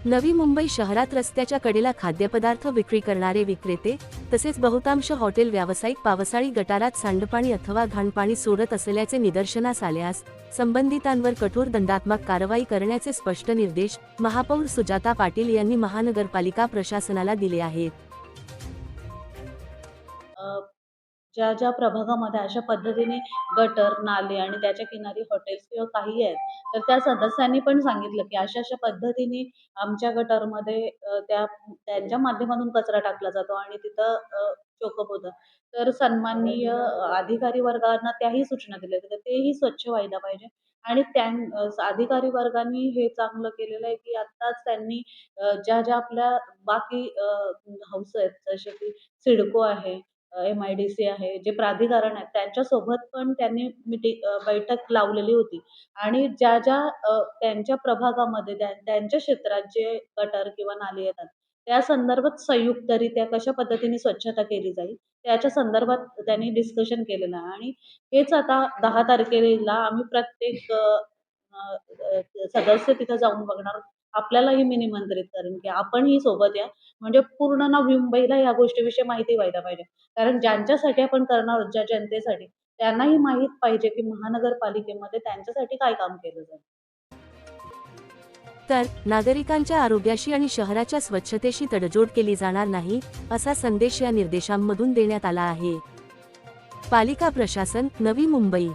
नवी मुंबई शहरात रस्त्याच्या कडेला खाद्यपदार्थ विक्री करणारे विक्रेते तसेच बहुतांश हॉटेल व्यावसायिक पावसाळी गटारात सांडपाणी अथवा घाणपाणी सोडत असल्याचे निदर्शनास आल्यास संबंधितांवर कठोर दंडात्मक कारवाई करण्याचे स्पष्ट निर्देश महापौर सुजाता पाटील यांनी महानगरपालिका प्रशासनाला दिले आहेत। ज्या ज्या प्रभागामध्ये अशा पद्धतीने गटर, नाले आणि त्याच्या किनारी हॉटेल्स किंवा काही आहेत, तर त्या सदस्यांनी पण सांगितलं, की अशा-अशा पद्धतीने आमच्या गटरमध्ये त्यांच्या माध्यमातून कचरा टाकला जातो आणि तिथं चोकअप होतं. तर सन्माननीय अधिकारी वर्गांना त्याही सूचना दिल्या, तर तेही स्वच्छ व्हायला पाहिजे आणि अधिकारी वर्गांनी हे चांगलं केलेलं आहे, की आत्ताच त्यांनी ज्या-ज्या आपल्या बाकी हौस आहेत, जसे की सिडको आहे, MIDC आहे, जे प्राधिकरण आहेत, त्यांच्यासोबत पण त्यांनी बैठक लावलेली होती आणि ज्या-ज्या त्यांच्या प्रभागामध्ये त्यांच्या क्षेत्रात जे गटर किंवा नाली येतात, त्या संदर्भात संयुक्तरित्या कशा पद्धतीने स्वच्छता केली जाईल, त्याच्या संदर्भात त्यांनी डिस्कशन केलेलं आहे आणि हेच आता 10 तारखेला आम्ही प्रत्येक अ, अ, सदस्य तिथं जाऊन बघणार आहोत. आपल्यालाही मी निमंत्रित करेन, की आपणही सोबत या. म्हणजे पूर्ण नवी मुंबईला या गोष्टीविषयी माहिती व्हायला पाहिजे. कारण ज्यांच्यासाठी आपण करणार आहोत, ज्या जनतेसाठी, त्यांनाही माहीत पाहिजे, की महानगरपालिकेमध्ये त्यांच्यासाठी काय काम केलं जाईल. तर नागरिकांच्या आरोग्याशी आणि शहराच्या स्वच्छतेशी तडजोड केली जाणार नाही, असा संदेश या निर्देशांमधून देण्यात आला आहे। पालिका प्रशासन, नवी मुंबई।